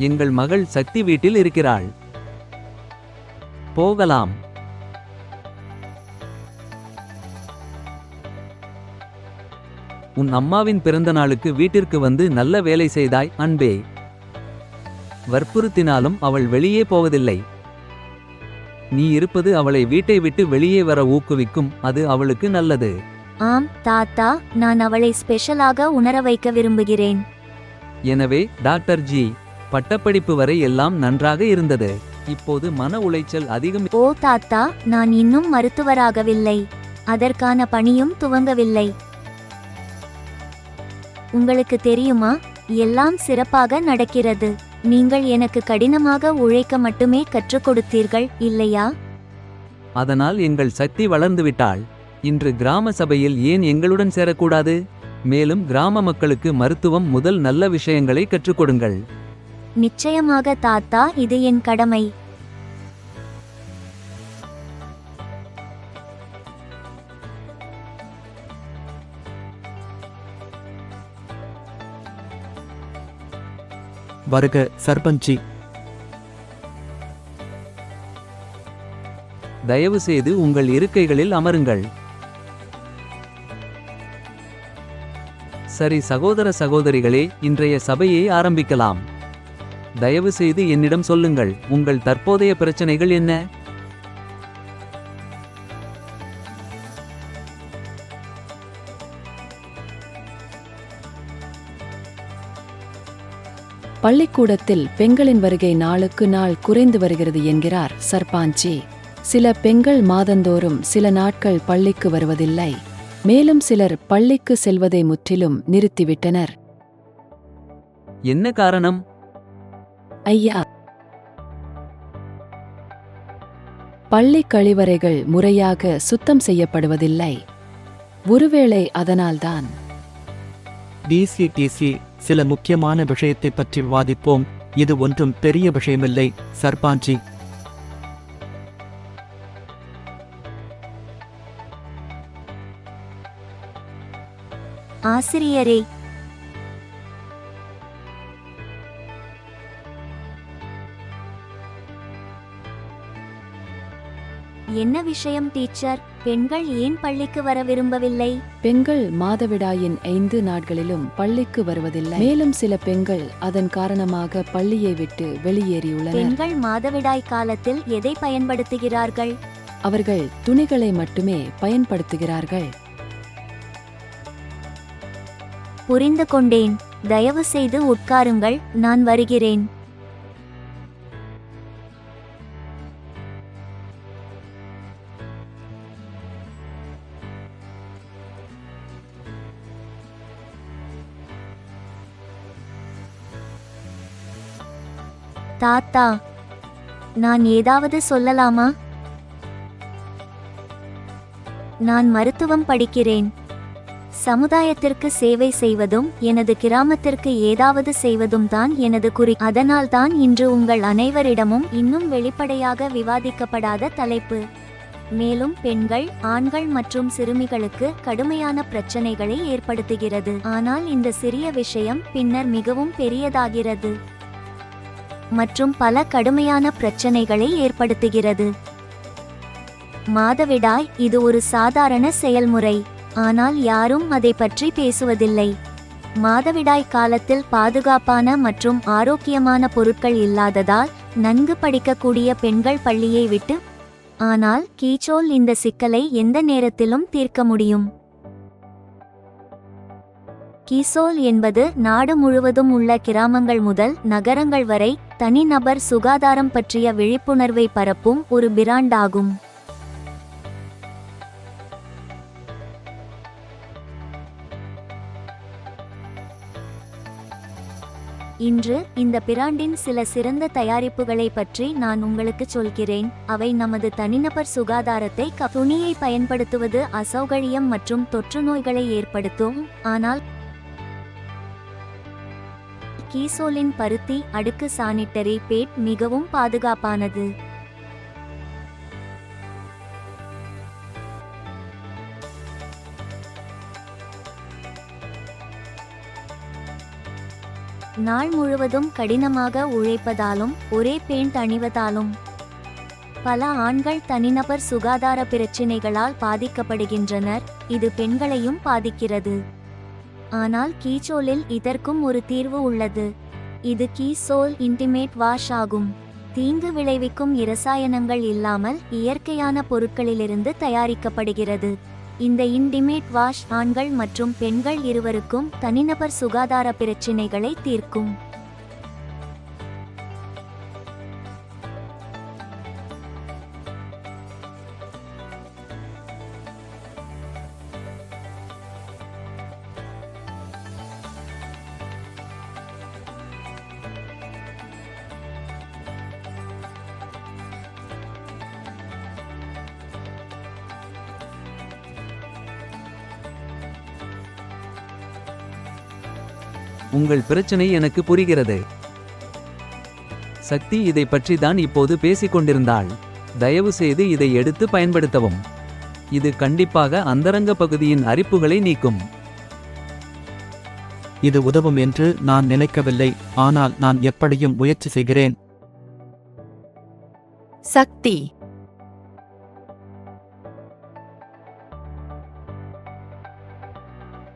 எங்கள் மகள் சக்தி வீட்டில் இருக்கிறாள். போகலாம். உன் அம்மாவின் பிறந்த நாளுக்கு வீட்டிற்கு வந்து நல்ல வேலை செய்தாய் அன்பே. வற்புறுத்தினாலும் அவள் வெளியே போவதில்லை. நீ இருப்பது அவளை வீட்டை விட்டு வெளியே வர ஊக்குவிக்கும். அது அவளுக்கு நல்லது. ஆம் தாத்தா, நான் அவளை ஸ்பெஷலாக உணர வைக்க விரும்புகிறேன். எனவே டாக்டர் ஜி, பட்டப்படிப்பு வரை எல்லாம் நன்றாக இருந்தது. இப்போது மன உளைச்சல் அதிகம். ஓ தாத்தா, நான் இன்னும் மருத்துவராகவில்லை. அதற்கான பணியும் துவங்கவில்லை. உங்களுக்கு தெரியுமா, எல்லாம் சிறப்பாக நடக்கிறது. நீங்கள் எனக்கு கடினமாக உழைக்க மட்டுமே கற்றுக் கொடுத்தீர்கள், இல்லையா? அதனால் எங்கள் சக்தி வளர்ந்துவிட்டாள். இன்று கிராம சபையில் ஏன் எங்களுடன் சேரக்கூடாது? மேலும் கிராம மக்களுக்கு மருத்துவம் முதல் நல்ல விஷயங்களை கற்றுக் கொடுங்கள். நிச்சயமாக தாத்தா, இது என் கடமை. வருக சர்பஞ்சி. தயவு செய்து உங்கள் இருக்கைகளில் அமருங்கள். சரி சகோதர சகோதரிகளே, இன்றைய சபையை ஆரம்பிக்கலாம். தயவு செய்து என்னிடம் சொல்லுங்கள், உங்கள் தற்போதைய பிரச்சனைகள் என்ன? பள்ளிக்கூடத்தில் பெண்களின் வருகை நாளுக்கு நாள் குறைந்து வருகிறது என்கிறார் சர்பாஞ்சி. சில பெண்கள் மாதந்தோறும் சில நாட்கள் பள்ளிக்கு வருவதில்லை. மேலும் சிலர் பள்ளிக்கு செல்வதை முற்றிலும் நிறுத்திவிட்டனர். என்ன காரணம்? ஐயா, பள்ளி கழிவறைகள் முறையாக சுத்தம் செய்யப்படுவதில்லை. ஒருவேளை அதனால்தான். டிசி சில முக்கியமான விஷயத்தை பற்றி விவாதிப்போம். இது ஒன்றும் பெரிய விஷயமில்லை சர்பாஞ்சி. ஆசிரியரே, என்ன விஷயம் டீச்சர்? பெண்கள் ஏன் பள்ளிக்கு வர விரும்பவில்லை? பெண்கள் மாதவிடாயின் 5 நாட்களிலும் பள்ளிக்கு வருவதில்லை. மேலும் சில பெண்கள் அதன் காரணமாக பள்ளியை விட்டு வெளியேறியுள்ளனர். பெண்கள் மாதவிடாய் காலத்தில் எதை பயன்படுத்துகிறார்கள்? அவர்கள் துணிகளை மட்டுமே பயன்படுத்துகிறார்கள். புரிந்து கொண்டேன். தயவு செய்து உட்காருங்கள், நான் வருகிறேன். தாத்தா, நான் ஏதாவது சொல்லலாமா? நான் மருத்துவம் படிக்கிறேன். சமுதாயத்திற்கு சேவை செய்வதும் எனது கிராமத்திற்கு ஏதாவது செய்வதும் தான் எனது குறி. அதனால்தான் இன்று உங்கள் அனைவரிடமும் இன்னும் வெளிப்படையாக விவாதிக்கப்படாத தலைப்பு. மேலும் பெண்கள், ஆண்கள் மற்றும் சிறுமிகளுக்கு கடுமையான பிரச்சனைகளை ஏற்படுத்துகிறது. ஆனால் இந்த சிறிய விஷயம் பின்னர் மிகவும் பெரியதாகிறது மற்றும் பல கடுமையான பிரச்சனைகளை ஏற்படுத்துகிறது. மாதவிடாய் இது ஒரு சாதாரண செயல்முறை, ஆனால் யாரும் அதை பற்றி பேசுவதில்லை. மாதவிடாய் காலத்தில் பாதுகாப்பான மற்றும் ஆரோக்கியமான பொருட்கள் இல்லாததால் நன்கு படிக்கக்கூடிய பெண்கள் பள்ளியை விட்டு. ஆனால் கீச்சோல் இந்த சிக்கலை எந்த நேரத்திலும் தீர்க்க முடியும். கீசோல் என்பது நாடு முழுவதும் உள்ள கிராமங்கள் முதல் நகரங்கள் வரை தனிநபர் சுகாதாரம் பற்றிய விழிப்புணர்வை பரப்பும் ஒரு பிராண்ட் ஆகும். இன்று இந்த பிராண்டின் சில சிறந்த தயாரிப்புகளை பற்றி நான் உங்களுக்கு சொல்கிறேன். அவை நமது தனிநபர் சுகாதாரத்தை துணியை பயன்படுத்துவது அசௌகரியம் மற்றும் தொற்று நோய்களை ஏற்படுத்தும். ஆனால் கீசோலின் பருத்தி அடுக்கு சானிட்டரி பேட் மிகவும் பாதுகாப்பானது. நாள் முழுவதும் கடினமாக உழைப்பதாலும் ஒரே பேண்ட் அணிவதாலும் பல ஆண்கள் தனிநபர் சுகாதார பிரச்சினைகளால் பாதிக்கப்படுகின்றனர். இது பெண்களையும் பாதிக்கிறது. ஆனால் கீச்சோலில் இதற்கும் ஒரு தீர்வு உள்ளது. இது கீசோல் இன்டிமேட் வாஷ் ஆகும். தீங்கு விளைவிக்கும் இரசாயனங்கள் இல்லாமல் இயற்கையான பொருட்களிலிருந்து தயாரிக்கப்படுகிறது. இந்த இன்டிமேட் வாஷ் ஆண்கள் மற்றும் பெண்கள் இருவருக்கும் தனிநபர் சுகாதார பிரச்சினைகளை தீர்க்கும். உங்கள் பிரச்சனை எனக்கு புரிகிறது. சக்தி இதை பற்றி தான் இப்போது பேசிக் கொண்டிருந்தாள். தயவு செய்து இதை எடுத்து பயன்படுத்தவும். இது கண்டிப்பாக அந்தரங்க பகுதியின் அரிப்புகளை நீக்கும். இது உதவும் என்று நான் நினைக்கவில்லை, ஆனால் நான் எப்படியும் முயற்சி செய்கிறேன். சக்தி.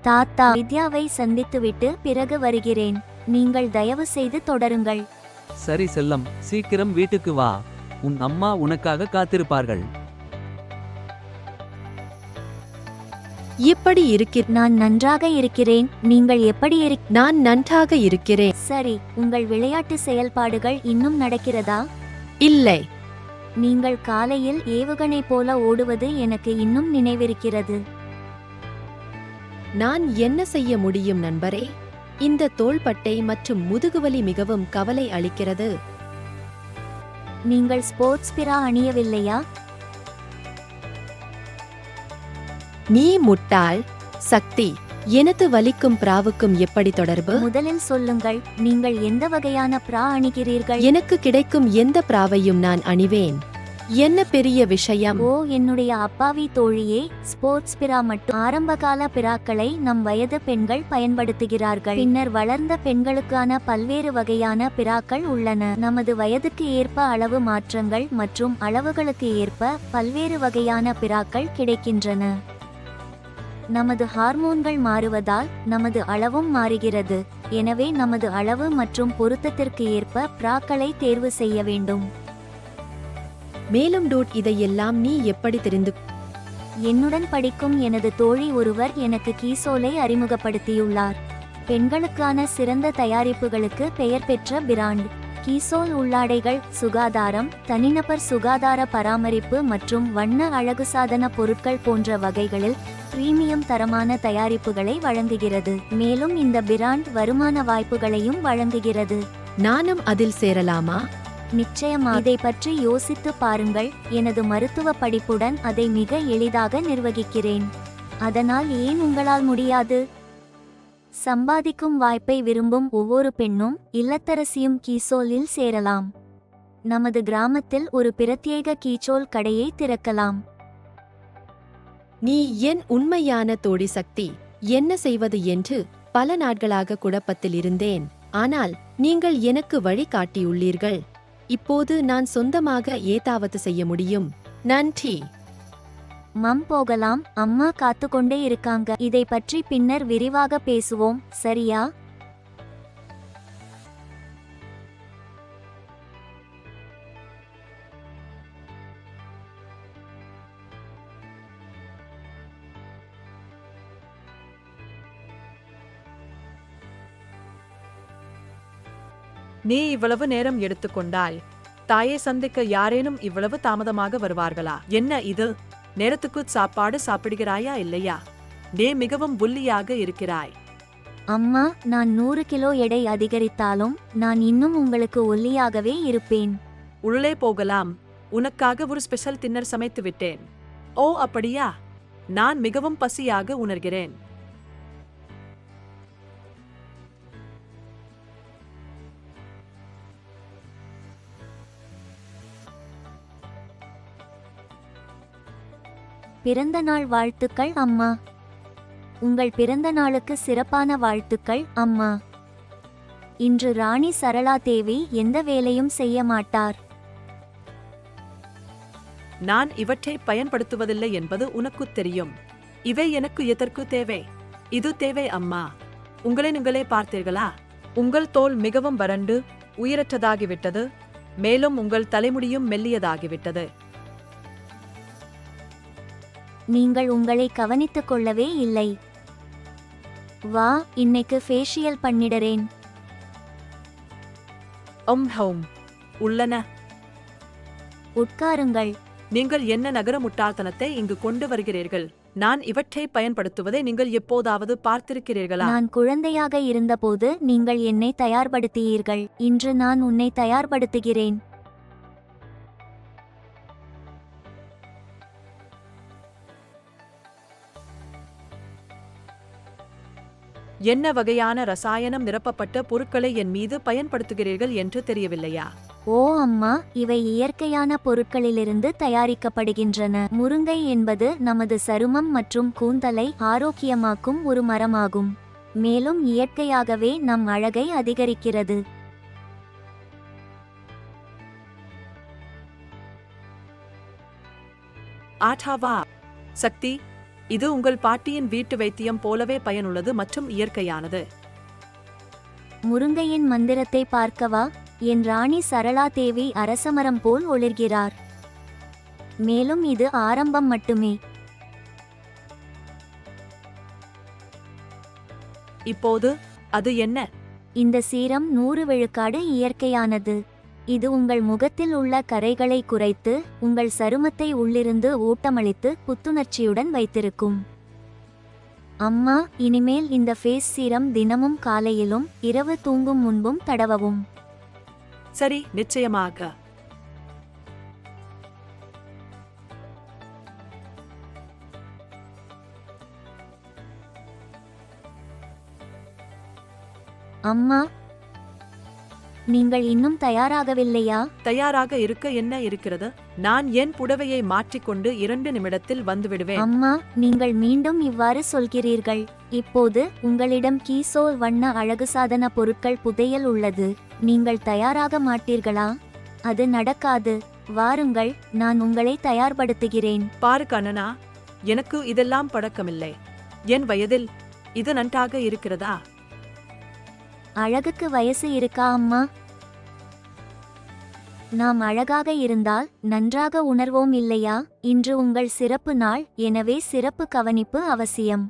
தாத்தா, வித்யாவை சந்தித்துவிட்டு பிறகு வருகிறேன். நீங்கள் தயவு செய்து தொடருங்கள். சரி செல்லம், சீக்கிரம் வீட்டுக்கு வா. உன் அம்மா உனக்காக காத்திருப்பார்கள். எப்படி இருக்கிற? நான் நன்றாக இருக்கிறேன். நீங்கள் எப்படி நான் நன்றாக இருக்கிறேன். சரி, உங்கள் விளையாட்டு செயல்பாடுகள் இன்னும் நடக்கிறதா? இல்லை. நீங்கள் காலையில் ஏவுகணை போல ஓடுவது எனக்கு இன்னும் நினைவிருக்கிறது. நான் என்ன செய்ய முடியும் நண்பரே? இந்த தோள்பட்டை மற்றும் முதுகுவலி மிகவும் கவலை அளிக்கிறது. நீங்கள் ஸ்போர்ட்ஸ் பிரா அணியவில்லையா? நீ முட்டாள். சக்தி, எனது வலிக்கும் பிராவுக்கும் எப்படி தொடர்பு? முதலில் சொல்லுங்கள், நீங்கள் எந்த வகையான பிரா அணிகிறீர்கள்? எனக்கு கிடைக்கும் எந்த பிராவையும் நான் அணிவேன். என்ன பெரிய விஷயம்? ஓ, என்னுடைய அப்பாவி தோழியே, ஸ்போர்ட்ஸ் பிரா மட்டும். ஆரம்பகால பிராக்களை நம் வயது பெண்கள் பயன்படுத்துகிறார்கள். பின்னர் வளர்ந்த பெண்களுக்கான பல்வேறு வகையான பிராக்கள் உள்ளன. நமது வயதுக்கு ஏற்ப அளவு மாற்றங்கள் மற்றும் அளவுகளுக்கு ஏற்ப பல்வேறு வகையான பிராக்கள் கிடைக்கின்றன. நமது ஹார்மோன்கள் மாறுவதால் நமது அளவும் மாறுகிறது. எனவே நமது அளவு மற்றும் பொருத்தத்திற்கு ஏற்ப பிராக்களை தேர்வு செய்ய வேண்டும். மேலும் டூட், இதையெல்லாம் நீ எப்படி தெரிந்து? என்னுடன் படிக்கும் எனது தோழி ஒருவர் எனக்கு கீசோலை அறிமுகப்படுத்தியுள்ளார். பெண்களுக்கான சிறந்த தயாரிப்புகளுக்கு பெயர் பெற்ற பிராண்ட் கீசோல். உள்ளாடைகள், சுகாதாரம், தனிநபர் சுகாதார பராமரிப்பு மற்றும் வண்ண அழகுசாதன பொருட்கள் போன்ற வகைகளில் பிரீமியம் தரமான தயாரிப்புகளை வழங்குகிறது. மேலும் இந்த பிராண்ட் வருமான வாய்ப்புகளையும் வழங்குகிறது. நானும் அதில் சேரலாமா? நிச்சயமாக. இதை பற்றி யோசித்து பாருங்கள். எனது மருத்துவ படிப்புடன் அதை மிக எளிதாக நிர்வகிக்கிறேன். அதனால் ஏன் உங்களால் முடியாது? சம்பாதிக்கும் வாய்ப்பை விரும்பும் ஒவ்வொரு பெண்ணும் இல்லத்தரசியும் கீசோலில் சேரலாம். நமது கிராமத்தில் ஒரு பிரத்யேக கீச்சோல் கடையை திறக்கலாம். நீ என் உண்மையான தோழி சக்தி. என்ன செய்வது என்று பல நாட்களாக குழப்பத்தில் இருந்தேன். ஆனால் நீங்கள் எனக்கு வழி காட்டியுள்ளீர்கள். இப்போது நான் சொந்தமாக ஏதாவது செய்ய முடியும். நன்றி. போகலாம். அம்மா காத்துக்கொண்டே இருக்காங்க. இதை பற்றி பின்னர் விரிவாக பேசுவோம், சரியா? நீ இவ்வளவு நேரம் எடுத்துக்கொண்டாய். தாயை சந்திக்க யாரேனும் இவ்வளவு தாமதமாக வருவார்களா? என்ன இது? நேரத்துக்கு சாப்பாடு சாப்பிடுகிறாயா இல்லையா? நீ மிகவும் புள்ளியாக இருக்கிறாய். அம்மா, நான் 100 கிலோ எடை அதிகரித்தாலும் நான் இன்னும் உங்களுக்கு ஒல்லியாகவே இருப்பேன். உள்ளே போகலாம். உனக்காக ஒரு ஸ்பெஷல் டின்னர் சமைத்து விட்டேன். ஓ அப்படியா? நான் மிகவும் பசியாக உணர்கிறேன். பிறந்த நாள் வாழ்த்துக்கள் அம்மா. உங்கள் பிறந்த நாளுக்கு சிறப்பான வாழ்த்துக்கள் அம்மா. இன்று ராணி சரளா தேவி எந்த வேலையும் செய்ய மாட்டார். நான் இவற்றை பயன்படுத்துவதில்லை என்பது உனக்குத் தெரியும். இவை எனக்கு எதற்கு தேவை? இது தேவை அம்மா. உங்களை நீங்களே பார்த்தீர்களா? உங்கள் தோல் மிகவும் வறண்டு உயிரற்றதாகிவிட்டது. மேலும் உங்கள் தலைமுடியும் மெல்லியதாகிவிட்டது. நீங்கள் உங்களை கவனித்துக் கொள்ளவே இல்லை. வா, இன்னைக்கு ஃபேஷியல் பண்ணிடறேன். ஹோம் உள்ளன. உட்காருங்கள். நீங்கள் என்ன நகர முட்டாள்தனத்தை இங்கு கொண்டு வருகிறீர்கள்? நான் இவற்றை பயன்படுத்துவதை நீங்கள் எப்போதாவது பார்த்திருக்கிறீர்களா? நான் குழந்தையாக இருந்தபோது நீங்கள் என்னை தயார்படுத்தியீர்கள். இன்று நான் உன்னை தயார்படுத்துகிறேன். என்ன வகையான ரசாயனம் நிரப்பப்பட்ட பொருட்களை என் மீது பயன்படுத்துகிறீர்கள் என்று தெரியவில்லையா? ஓ அம்மா, இவை இயற்கையான பொருட்களிலிருந்து தயாரிக்கப்படுகின்றன. முருங்கை என்பது நமது சருமம் மற்றும் கூந்தலை ஆரோக்கியமாக்கும் ஒரு மரமாகும். மேலும் இயற்கையாகவே நம் அழகை அதிகரிக்கிறது. ஆட்டாவா சக்தி, இது உங்கள் பாட்டியின் வீட்டு வைத்தியம் போலவே பயனுள்ளது மற்றும் இயற்கையானது. முருங்கையின் மந்திரத்தை பார்க்கவா? என் ராணி சரளா தேவி அரசமரம் போல் ஒளிர்கிறார். மேலும் இது ஆரம்பம் மட்டுமே. இப்போது அது என்ன? இந்த சீரம் 100 விழுக்காடு இயற்கையானது. இது உங்கள் முகத்தில் உள்ள கரைகளை குறைத்து உங்கள் சருமத்தை உள்ளிருந்து ஊட்டமளித்து புத்துணர்ச்சியுடன் வைத்திருக்கும். அம்மா, இனிமேல் இந்த ஃபேஸ் சீரம் தினமும் காலையிலும் இரவு தூங்கும் முன்பும் தடவவும். சரி, நிச்சயமாக. அம்மா, நீங்கள் இன்னும் தயாராகவில்லையா? தயாராக இருக்க என்ன இருக்கிறது? நான் என் புடவையை மாற்றிக்கொண்டு 2 நிமிடத்தில் வந்துவிடுவேன். அம்மா, நீங்கள் மீண்டும் இவ்வாறு சொல்கிறீர்கள். இப்போது உங்களிடம் கீசோல் வண்ண அழகு சாதன பொருட்கள் புதையல் உள்ளது. நீங்கள் தயாராக மாட்டீர்களா? அது நடக்காது. வாருங்கள், நான் உங்களை தயார்படுத்துகிறேன். பாரு கண்ணனா, எனக்கு இதெல்லாம் பழக்கமில்லை. என் வயதில் இது நன்றாக இருக்கிறதா? அழகுக்கு வயசு இருக்கா அம்மா? நாம் அழகாக இருந்தால் நன்றாக உணர்வோம் இல்லையா? இன்று உங்கள் சிறப்பு நாள், எனவே சிறப்பு கவனிப்பு அவசியம்.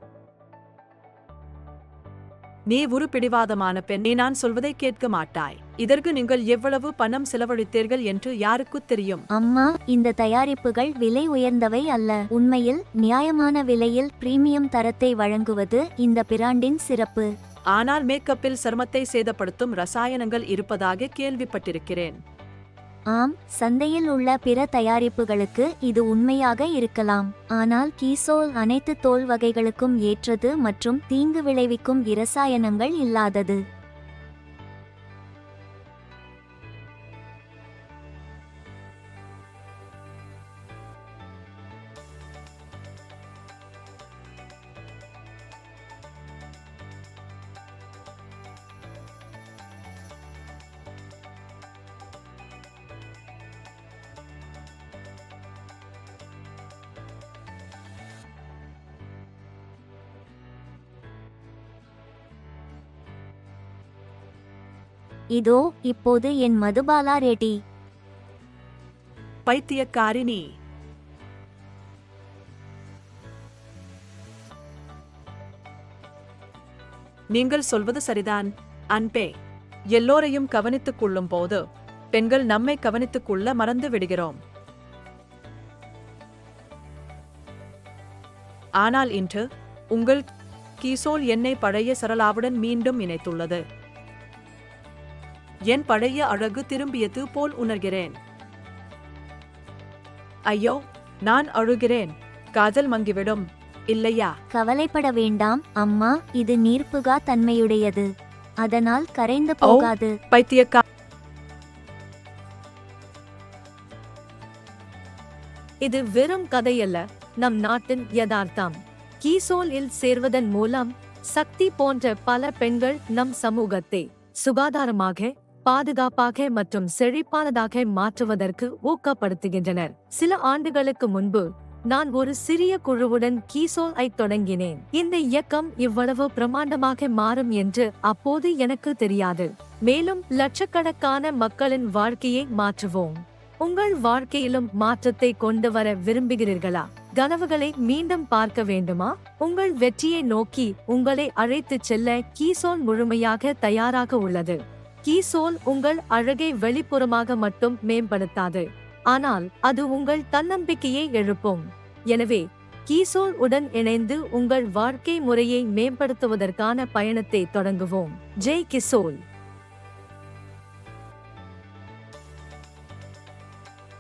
நீ ஒரு பிடிவாதமான பெண். நீ நான் சொல்வதை கேட்க மாட்டாய். இதற்கு நீங்கள் எவ்வளவு பணம் செலவழித்தீர்கள் என்று யாருக்குத் தெரியும்? அம்மா, இந்த தயாரிப்புகள் விலை உயர்ந்தவை அல்ல. உண்மையில் நியாயமான விலையில் பிரீமியம் தரத்தை வழங்குவது இந்த பிராண்டின் சிறப்பு. ஆனால் மேக்கப்பில் சருமத்தை சேதப்படுத்தும் ரசாயனங்கள் இருப்பதாக கேள்விப்பட்டிருக்கிறேன். ஆம், சந்தையில் உள்ள பிற தயாரிப்புகளுக்கு இது உண்மையாக இருக்கலாம். ஆனால் கீசோல் அனைத்து தோல் வகைகளுக்கும் ஏற்றது மற்றும் தீங்கு விளைவிக்கும் இரசாயனங்கள் இல்லாதது. இதோ இப்போது என் மதுபாலா ரெடி. பைத்தியக்காரி நீ! நீங்கள் சொல்வது சரிதான் அன்பே. எல்லோரையும் கவனித்துக் கொள்ளும் போது பெண்கள் நம்மை கவனித்துக் கொள்ள மறந்து விடுகிறோம். ஆனால் இன்று உங்கள் கீசோல் என்னை பழைய சரளாவுடன் மீண்டும் இணைத்துள்ளது. என் பழைய அழகு திரும்பியது போல் உணர்கிறேன். ஐயோ, நான் அழுகிறேன். காதல் மங்கிவிடும் இல்லையா? கவலைப்பட வேண்டாம் அம்மா, இது நீர்ப்புகா தன்மையுடையது. அதனால் கரைந்து போகாது. பைத்தியக்கா! இது வெறும் கதையல்ல, நம் நாட்டின் யதார்த்தம். கீசோல் இல் சேர்வதன் மூலம் சக்தி போன்ற பல பெண்கள் நம் சமூகத்தை சுகாதாரமாக, பாதுகாப்பாக மற்றும் செழிப்பானதாக மாற்றுவதற்கு ஊக்கப்படுத்துகின்றனர். சில ஆண்டுகளுக்கு முன்பு நான் ஒரு சிறிய குழுவுடன் கீசோல் தொடங்கினேன். இந்த இயக்கம் இவ்வளவு பிரமாண்டமாக மாறும் என்று அப்போது எனக்கு தெரியாது. மேலும் லட்சக்கணக்கான மக்களின் வாழ்க்கையை மாற்றுவோம். உங்கள் வாழ்க்கையிலும் மாற்றத்தை கொண்டு வர விரும்புகிறீர்களா? கனவுகளை மீண்டும் பார்க்க வேண்டுமா? உங்கள் வெற்றியை நோக்கி உங்களை அழைத்துச் செல்ல கீசோல் முழுமையாக தயாராக உள்ளது. கீசோல் உங்கள் அழகை வெளிப்புறமாக மட்டும் மேம்படுத்தாது, ஆனால் அது உங்கள் தன்னம்பிக்கையை எழுப்பும். எனவே கீசோல் உடன் இணைந்து உங்கள் வாழ்க்கை முறையை மேம்படுத்துவதற்கான பயணத்தை தொடங்குவோம். ஜெய் கிசோல்.